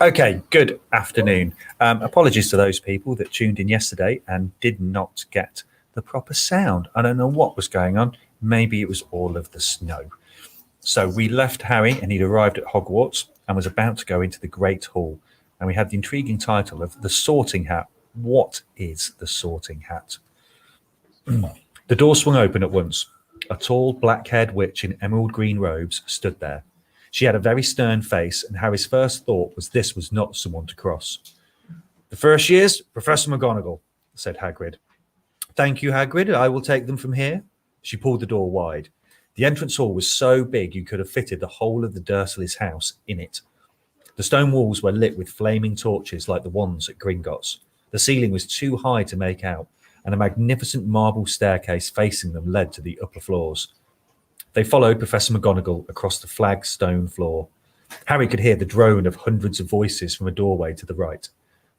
Okay, good afternoon. Apologies to those people that tuned in yesterday and did not get the proper sound. I don't know what was going on. Maybe it was all of the snow. So we left Harry and he'd arrived at Hogwarts and was about to go into the Great Hall. And we had the intriguing title of The Sorting Hat. What is the Sorting Hat? The door swung open at once. A tall, black-haired witch in emerald green robes stood there. She had a very stern face, and Harry's first thought was this was not someone to cross. The first year's Professor McGonagall, said Hagrid. Thank you, Hagrid. I will take them from here. She pulled the door wide. The entrance hall was so big you could have fitted the whole of the Dursleys' house in it. The stone walls were lit with flaming torches like the ones at Gringotts. The ceiling was too high to make out, and a magnificent marble staircase facing them led to the upper floors. They followed Professor McGonagall across the flagged stone floor. Harry could hear the drone of hundreds of voices from a doorway to the right.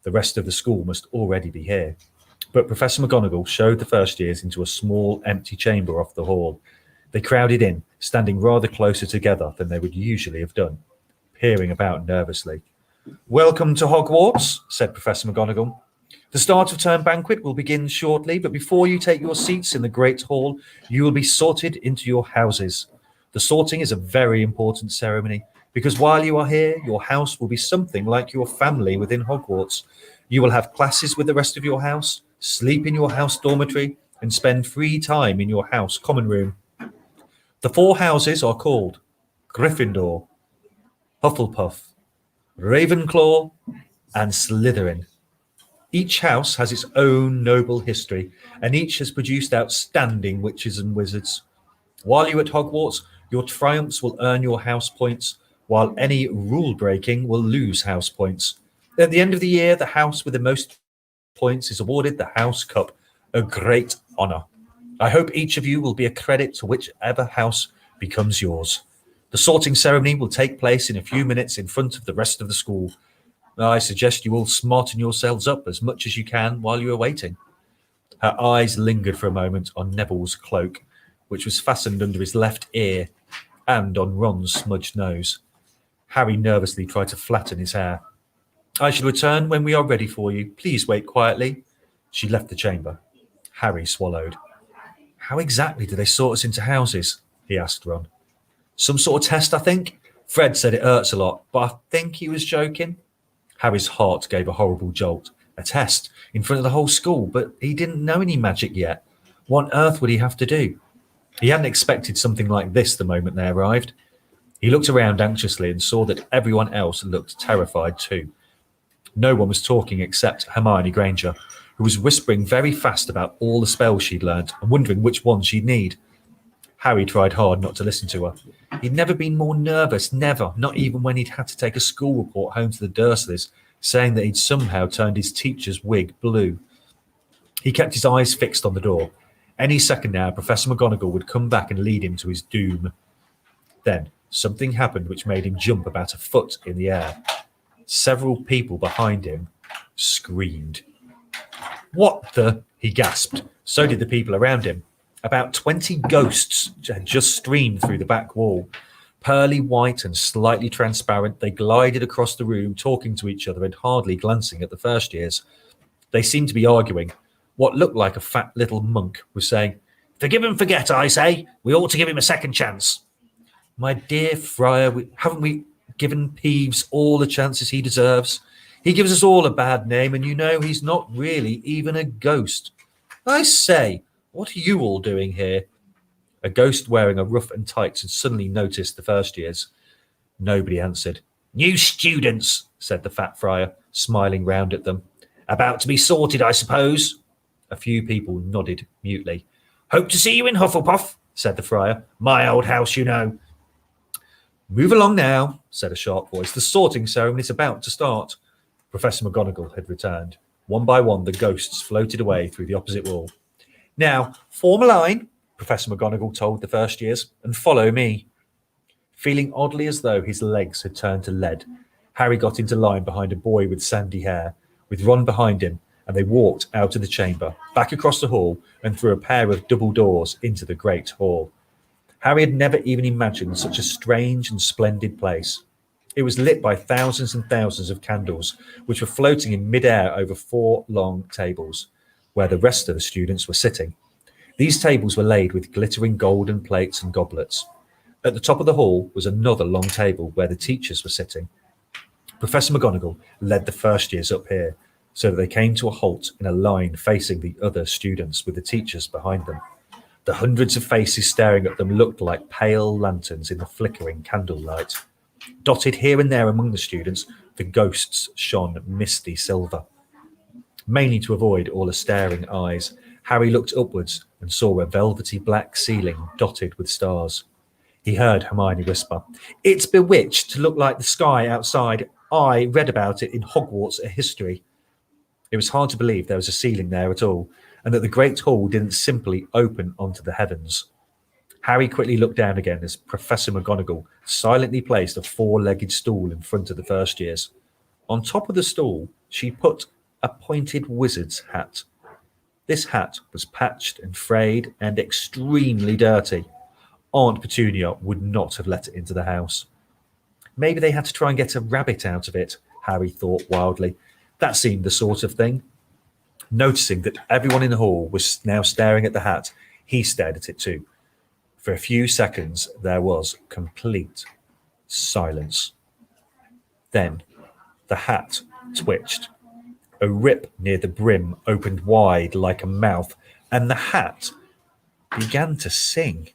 The rest of the school must already be here. But Professor McGonagall showed the first years into a small, empty chamber off the hall. They crowded in, standing rather closer together than they would usually have done, peering about nervously. Welcome to Hogwarts, said Professor McGonagall. The start of term banquet will begin shortly, but before you take your seats in the Great Hall, you will be sorted into your houses. The sorting is a very important ceremony, because while you are here, your house will be something like your family within Hogwarts. You will have classes with the rest of your house, sleep in your house dormitory, and spend free time in your house common room. The 4 houses are called Gryffindor, Hufflepuff, Ravenclaw, and Slytherin. Each house has its own noble history, and each has produced outstanding witches and wizards. While you're at Hogwarts, your triumphs will earn your house points, while any rule breaking will lose house points. At the end of the year, the house with the most points is awarded the House Cup, a great honour. I hope each of you will be a credit to whichever house becomes yours. The sorting ceremony will take place in a few minutes in front of the rest of the school. I suggest you all smarten yourselves up as much as you can while you are waiting. Her eyes lingered for a moment on Neville's cloak, which was fastened under his left ear, and on Ron's smudged nose. Harry nervously tried to flatten his hair. I shall return when we are ready for you. Please wait quietly. She left the chamber. Harry swallowed. How exactly do they sort us into houses? He asked Ron. Some sort of test, I think. Fred said it hurts a lot, but I think he was joking. Harry's heart gave a horrible jolt. A test in front of the whole school, but he didn't know any magic yet. What on earth would he have to do? He hadn't expected something like this the moment they arrived. He looked around anxiously and saw that everyone else looked terrified too. No one was talking except Hermione Granger, who was whispering very fast about all the spells she'd learned and wondering which ones she'd need. Harry tried hard not to listen to her. He'd never been more nervous, never, not even when he'd had to take a school report home to the Dursleys, saying that he'd somehow turned his teacher's wig blue. He kept his eyes fixed on the door. Any second now, Professor McGonagall would come back and lead him to his doom. Then something happened which made him jump about a foot in the air. Several people behind him screamed. What the? He gasped. So did the people around him. About 20 ghosts had just streamed through the back wall. Pearly white and slightly transparent, they glided across the room, talking to each other and hardly glancing at the first years. They seemed to be arguing. What looked like a fat little monk was saying, Forgive and forget, I say. We ought to give him a second chance. My dear Friar, haven't we given Peeves all the chances he deserves? He gives us all a bad name, and you know he's not really even a ghost. I say, what are you all doing here? A ghost wearing a ruff and tights had suddenly noticed the first years. Nobody answered. New students, said the fat friar, smiling round at them. About to be sorted, I suppose. A few people nodded mutely. Hope to see you in Hufflepuff, said the friar. My old house, you know. Move along now, said a sharp voice. The sorting ceremony is about to start. Professor McGonagall had returned. One by one, the ghosts floated away through the opposite wall. Now, form a line, Professor McGonagall told the first years, and follow me. Feeling oddly as though his legs had turned to lead, Harry got into line behind a boy with sandy hair, with Ron behind him, and they walked out of the chamber, back across the hall, and through a pair of double doors into the great hall. Harry had never even imagined such a strange and splendid place. It was lit by thousands and thousands of candles, which were floating in mid-air over 4 long tables, where the rest of the students were sitting. These tables were laid with glittering golden plates and goblets. At the top of the hall was another long table where the teachers were sitting. Professor McGonagall led the first years up here, so that they came to a halt in a line facing the other students with the teachers behind them. The hundreds of faces staring at them looked like pale lanterns in the flickering candlelight. Dotted here and there among the students, the ghosts shone misty silver. Mainly to avoid all the staring eyes, Harry looked upwards and saw a velvety black ceiling dotted with stars. He heard Hermione whisper, "It's bewitched to look like the sky outside. I read about it in Hogwarts history." It was hard to believe there was a ceiling there at all, and that the great hall didn't simply open onto the heavens. Harry quickly looked down again as Professor McGonagall silently placed a 4-legged stool in front of the first years. On top of the stool, she put a pointed wizard's hat. This hat was patched and frayed and extremely dirty. Aunt Petunia would not have let it into the house. Maybe they had to try and get a rabbit out of it, Harry thought wildly. That seemed the sort of thing. Noticing that everyone in the hall was now staring at the hat, he stared at it too. For a few seconds, there was complete silence. Then the hat twitched. A rip near the brim opened wide like a mouth, and the hat began to sing.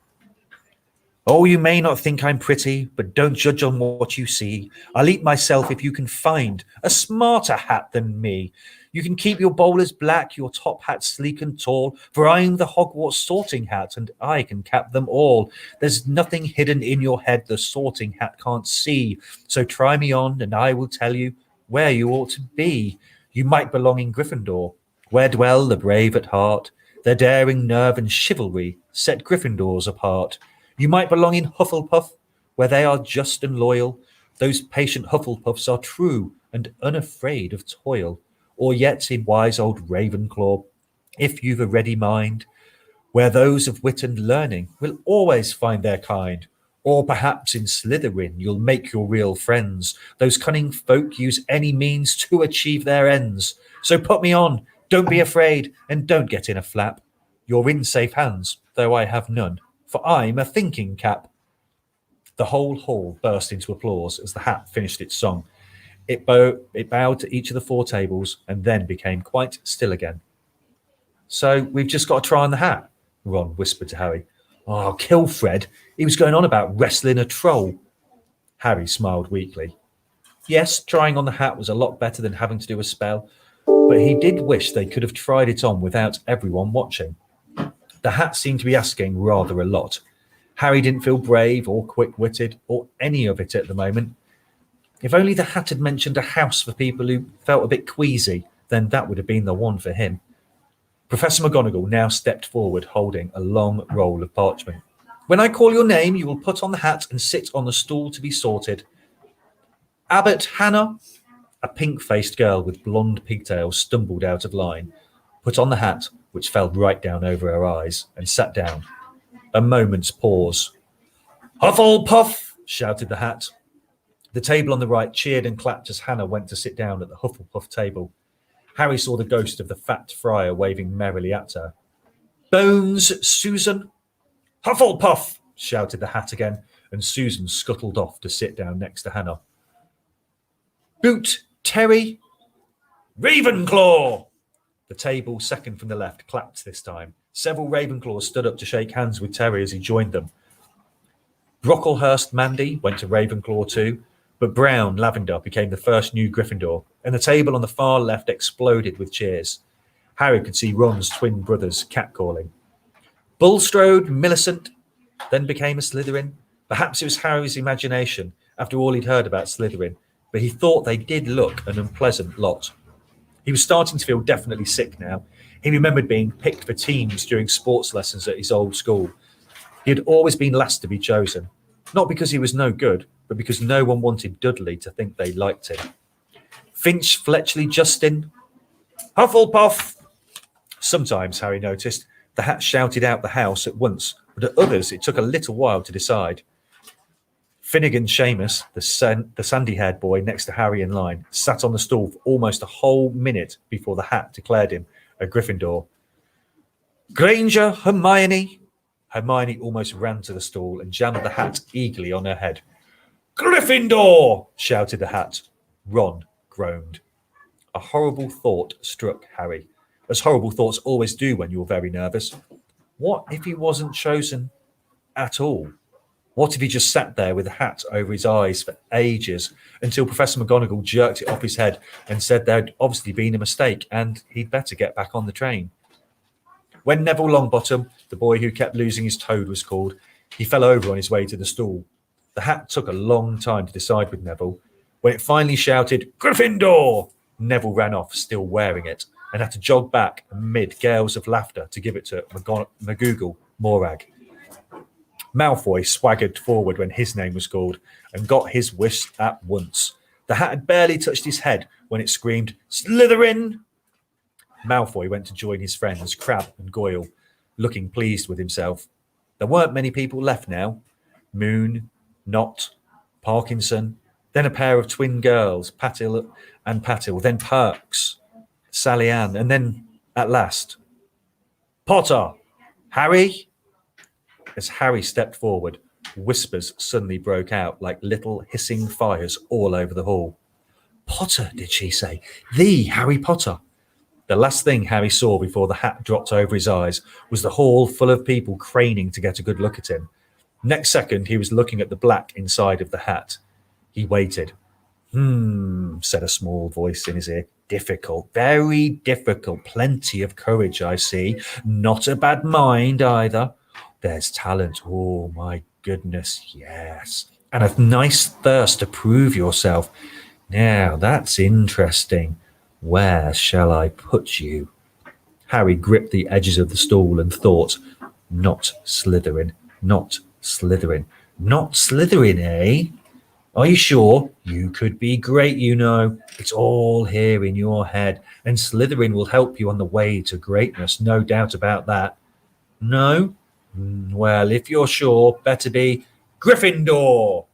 "Oh, you may not think I'm pretty, but don't judge on what you see. I'll eat myself if you can find a smarter hat than me. You can keep your bowlers black, your top hat sleek and tall, for I'm the Hogwarts sorting hat, and I can cap them all. There's nothing hidden in your head the sorting hat can't see. So try me on, and I will tell you where you ought to be. You might belong in Gryffindor, where dwell the brave at heart. Their daring nerve and chivalry set Gryffindors apart. You might belong in Hufflepuff, where they are just and loyal. Those patient Hufflepuffs are true and unafraid of toil. Or yet in wise old Ravenclaw, if you've a ready mind, where those of wit and learning will always find their kind. Or perhaps in Slytherin you'll make your real friends. Those cunning folk use any means to achieve their ends. So put me on, don't be afraid, and don't get in a flap. You're in safe hands, though I have none, for I'm a thinking cap." The whole hall burst into applause as the hat finished its song. It bowed to each of the 4 tables and then became quite still again. "So we've just got to try on the hat," Ron whispered to Harry. "Oh, kill Fred. He was going on about wrestling a troll." Harry smiled weakly. Yes, trying on the hat was a lot better than having to do a spell, but he did wish they could have tried it on without everyone watching. The hat seemed to be asking rather a lot. Harry didn't feel brave or quick-witted or any of it at the moment. If only the hat had mentioned a house for people who felt a bit queasy, then that would have been the one for him. Professor McGonagall now stepped forward holding a long roll of parchment. "When I call your name, you will put on the hat and sit on the stool to be sorted. Abbot Hannah." A pink-faced girl with blonde pigtails stumbled out of line, put on the hat, which fell right down over her eyes, and sat down. A moment's pause. "Hufflepuff!" shouted the hat. The table on the right cheered and clapped as Hannah went to sit down at the Hufflepuff table. Harry saw the ghost of the fat friar waving merrily at her. "Bones, Susan!" "Hufflepuff!" shouted the hat again, and Susan scuttled off to sit down next to Hannah. "Boot, Terry!" "Ravenclaw!" The table, second from the left, clapped this time. Several Ravenclaws stood up to shake hands with Terry as he joined them. Brocklehurst Mandy went to Ravenclaw too, but Brown Lavender became the first new Gryffindor, and the table on the far left exploded with cheers. Harry could see Ron's twin brothers catcalling. Bulstrode Millicent then became a Slytherin. Perhaps it was Harry's imagination, after all he'd heard about Slytherin, but he thought they did look an unpleasant lot. He was starting to feel definitely sick now. He remembered being picked for teams during sports lessons at his old school. He had always been last to be chosen, not because he was no good, but because no one wanted Dudley to think they liked him. Finch Fletchley Justin. Hufflepuff! Sometimes, Harry noticed, the hat shouted out the house at once, but at others it took a little while to decide. Finnegan Seamus, the sandy-haired boy next to Harry in line, sat on the stool for almost a whole minute before the hat declared him a Gryffindor. Granger, Hermione. Hermione almost ran to the stool and jammed the hat eagerly on her head. Gryffindor! Shouted the hat. Ron groaned. A horrible thought struck Harry, as horrible thoughts always do when you're very nervous. What if he wasn't chosen at all? What if he just sat there with the hat over his eyes for ages until Professor McGonagall jerked it off his head and said there'd obviously been a mistake and he'd better get back on the train? When Neville Longbottom, the boy who kept losing his toad, was called, he fell over on his way to the stool. The hat took a long time to decide with Neville. When it finally shouted, Gryffindor! Neville ran off, still wearing it, and had to jog back amid gales of laughter to give it to McGoogle Morag. Malfoy swaggered forward when his name was called and got his wish at once. The hat had barely touched his head when it screamed, Slytherin! Malfoy went to join his friends, Crabbe and Goyle, looking pleased with himself. There weren't many people left now. Moon, Knott, Parkinson, then a pair of twin girls, Patil and Patil, then Perks, Sally Ann, and then, at last, Potter! Harry! As Harry stepped forward, whispers suddenly broke out like little hissing fires all over the hall. Potter, did she say? The Harry Potter! The last thing Harry saw before the hat dropped over his eyes was the hall full of people craning to get a good look at him. Next second, he was looking at the black inside of the hat. He waited. Said a small voice in his ear. Difficult, very difficult. Plenty of courage, I see. Not a bad mind either. There's talent. Oh, my goodness, yes. And a nice thirst to prove yourself. Now, that's interesting. Where shall I put you? Harry gripped the edges of the stool and thought, not Slytherin, not Slytherin. Not Slytherin, eh? Are you sure? You could be great, you know. It's all here in your head, and Slytherin will help you on the way to greatness, no doubt about that. No? Well, if you're sure, better be Gryffindor.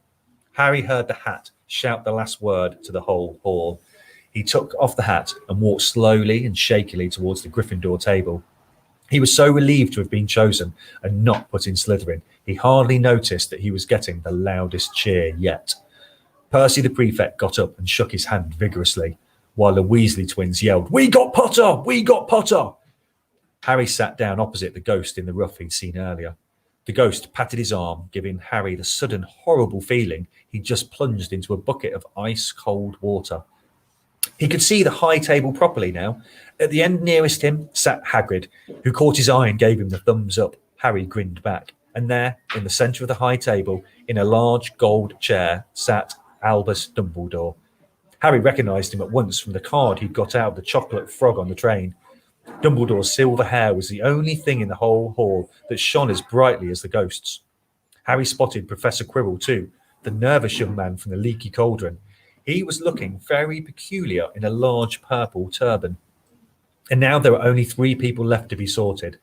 Harry heard the hat shout the last word to the whole hall. He took off the hat and walked slowly and shakily towards the Gryffindor table. He was so relieved to have been chosen and not put in Slytherin, he hardly noticed that he was getting the loudest cheer yet. Percy the prefect got up and shook his hand vigorously, while the Weasley twins yelled, We got Potter! We got Potter! Harry sat down opposite the ghost in the rough he'd seen earlier. The ghost patted his arm, giving Harry the sudden horrible feeling he'd just plunged into a bucket of ice-cold water. He could see the high table properly now. At the end nearest him sat Hagrid, who caught his eye and gave him the thumbs up. Harry grinned back. And there, in the centre of the high table, in a large gold chair, sat Albus Dumbledore. Harry recognised him at once from the card he'd got out of the chocolate frog on the train. Dumbledore's silver hair was the only thing in the whole hall that shone as brightly as the ghost's. Harry spotted Professor Quirrell too, the nervous young man from the leaky cauldron. He was looking very peculiar in a large purple turban. And now there were only 3 people left to be sorted.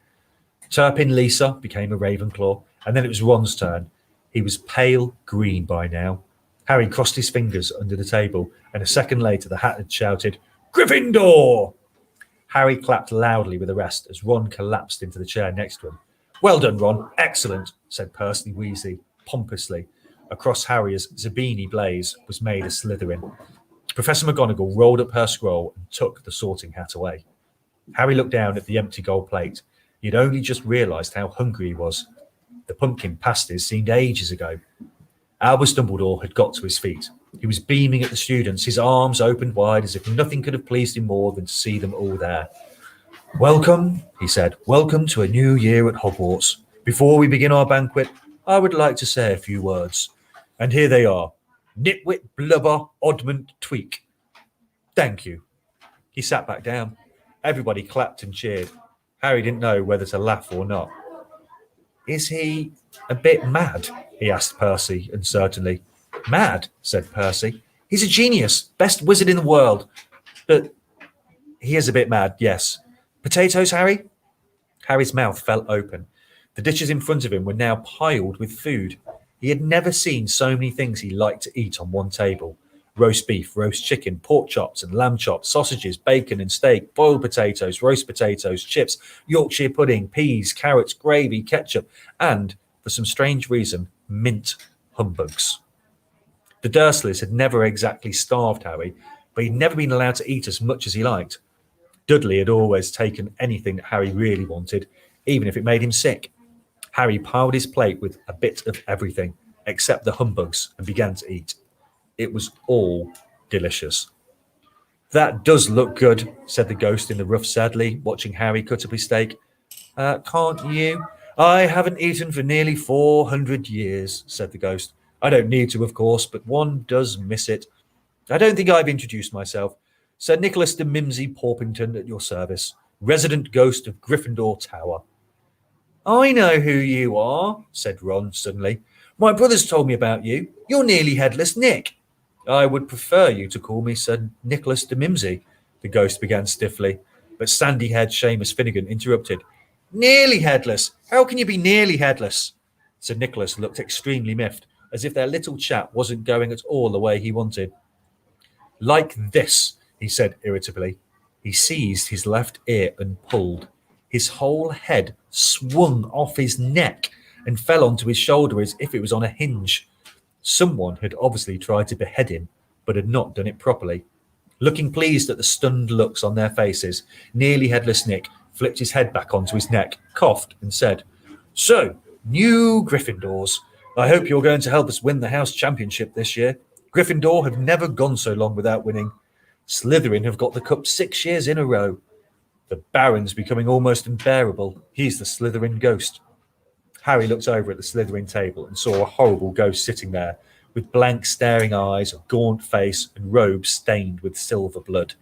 Turpin Lisa became a Ravenclaw, and then it was Ron's turn. He was pale green by now. Harry crossed his fingers under the table, and a second later the hat had shouted, Gryffindor! Harry clapped loudly with the rest as Ron collapsed into the chair next to him. Well done, Ron. Excellent, said Percy Weasley pompously. Across Harry's Zabini blaze was made a Slytherin. Professor McGonagall rolled up her scroll and took the sorting hat away. Harry looked down at the empty gold plate. He had only just realised how hungry he was. The pumpkin pasties seemed ages ago. Albus Dumbledore had got to his feet. He was beaming at the students, his arms opened wide as if nothing could have pleased him more than to see them all there. Welcome, he said. Welcome to a new year at Hogwarts. Before we begin our banquet, I would like to say a few words. And here they are. Nitwit, blubber, oddment, tweak. Thank you. He sat back down. Everybody clapped and cheered. Harry didn't know whether to laugh or not. Is he a bit mad? He asked Percy uncertainly. Mad, said Percy. He's a genius, best wizard in the world. But he is a bit mad, yes. Potatoes, Harry? Harry's mouth fell open. The dishes in front of him were now piled with food. He had never seen so many things he liked to eat on one table. Roast beef, roast chicken, pork chops and lamb chops, sausages, bacon and steak, boiled potatoes, roast potatoes, chips, Yorkshire pudding, peas, carrots, gravy, ketchup, and, for some strange reason, mint humbugs. The Dursleys had never exactly starved Harry, but he'd never been allowed to eat as much as he liked. Dudley had always taken anything that Harry really wanted, even if it made him sick. Harry piled his plate with a bit of everything, except the humbugs, and began to eat. It was all delicious. That does look good, said the ghost in the roof sadly, watching Harry cut up his steak. Can't you? I haven't eaten for nearly 400 years, said the ghost. I don't need to, of course, but one does miss it. I don't think I've introduced myself. Sir Nicholas de Mimsy Porpington at your service, resident ghost of Gryffindor Tower. I know who you are, said Ron suddenly. My brother's told me about you. You're nearly headless Nick. I would prefer you to call me Sir Nicholas de Mimsy, the ghost began stiffly, but sandy-haired Seamus Finnegan interrupted. Nearly headless? How can you be nearly headless? Sir Nicholas looked extremely miffed, as if their little chat wasn't going at all the way he wanted. Like this, he said irritably. He seized his left ear and pulled. His whole head swung off his neck and fell onto his shoulder as if it was on a hinge. Someone had obviously tried to behead him, but had not done it properly. Looking pleased at the stunned looks on their faces, nearly headless Nick flipped his head back onto his neck, coughed, and said, So, new Gryffindors. I hope you're going to help us win the House Championship this year. Gryffindor have never gone so long without winning. Slytherin have got the cup 6 years in a row. The Baron's becoming almost unbearable. He's the Slytherin ghost. Harry looked over at the Slytherin table and saw a horrible ghost sitting there, with blank staring eyes, a gaunt face, and robes stained with silver blood.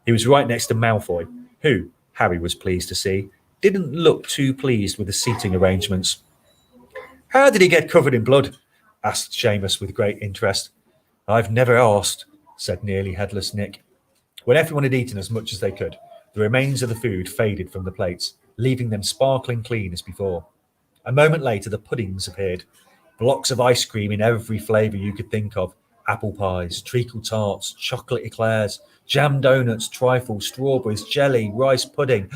He was right next to Malfoy, who, Harry was pleased to see, didn't look too pleased with the seating arrangements. How did he get covered in blood? Asked Seamus with great interest. I've never asked, said nearly headless Nick. When everyone had eaten as much as they could, the remains of the food faded from the plates, leaving them sparkling clean as before. A moment later, the puddings appeared. Blocks of ice cream in every flavour you could think of. Apple pies, treacle tarts, chocolate eclairs, jam donuts, trifles, strawberries, jelly, rice pudding.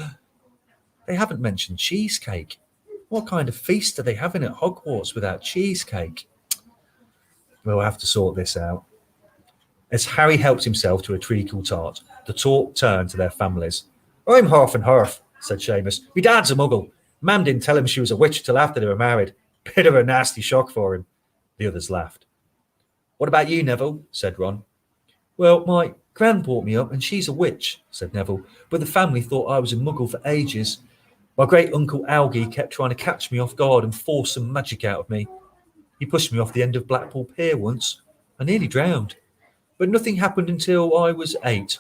They haven't mentioned cheesecake. What kind of feast are they having at Hogwarts without cheesecake? We'll have to sort this out. As Harry helped himself to a treacle tart, the talk turned to their families. I'm half and half, said Seamus. Me dad's a muggle. Mam didn't tell him she was a witch till after they were married. Bit of a nasty shock for him. The others laughed. What about you, Neville? Said Ron. Well, my gran brought me up and she's a witch, said Neville, but the family thought I was a muggle for ages. My great-uncle Algie kept trying to catch me off guard and force some magic out of me. He pushed me off the end of Blackpool Pier once. I nearly drowned. But nothing happened until I was 8.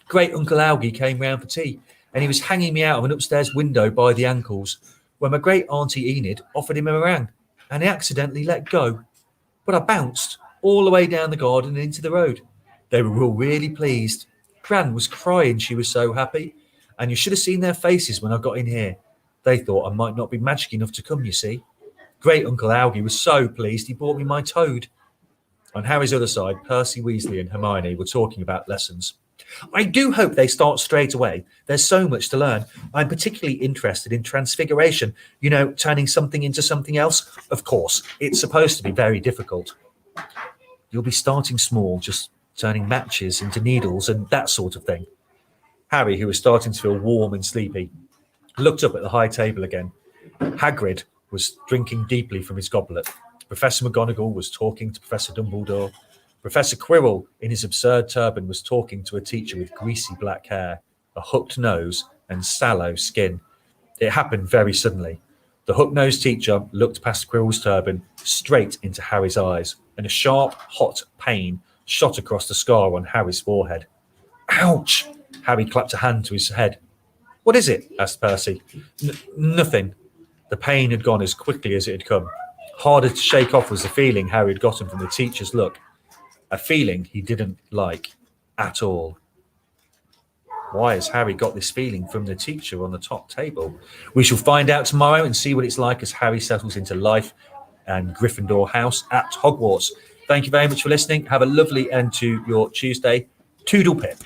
Great-uncle Algie came round for tea, and he was hanging me out of an upstairs window by the ankles when my great-auntie Enid offered him a meringue, and he accidentally let go. But I bounced all the way down the garden and into the road. They were all really pleased. Gran was crying, she was so happy, and you should have seen their faces when I got in here. They thought I might not be magic enough to come, you see. Great-uncle Algie was so pleased he bought me my toad. On Harry's other side, Percy Weasley and Hermione were talking about lessons. I do hope they start straight away. There's so much to learn. I'm particularly interested in transfiguration, turning something into something else. Of course, it's supposed to be very difficult. You'll be starting small, just turning matches into needles and that sort of thing. Harry, who was starting to feel warm and sleepy, looked up at the high table again. Hagrid was drinking deeply from his goblet. Professor McGonagall was talking to Professor Dumbledore. Professor Quirrell, in his absurd turban, was talking to a teacher with greasy black hair, a hooked nose, and sallow skin. It happened very suddenly. The hook-nosed teacher looked past Quirrell's turban straight into Harry's eyes, and a sharp, hot pain shot across the scar on Harry's forehead. Ouch! Harry clapped a hand to his head. What is it? Asked Percy. Nothing. The pain had gone as quickly as it had come. Harder to shake off was the feeling Harry had gotten from the teacher's look. A feeling he didn't like at all. Why has Harry got this feeling from the teacher on the top table? We shall find out tomorrow and see what it's like as Harry settles into life and Gryffindor house at Hogwarts. Thank you very much for listening. Have a lovely end to your Tuesday. Toodle pip.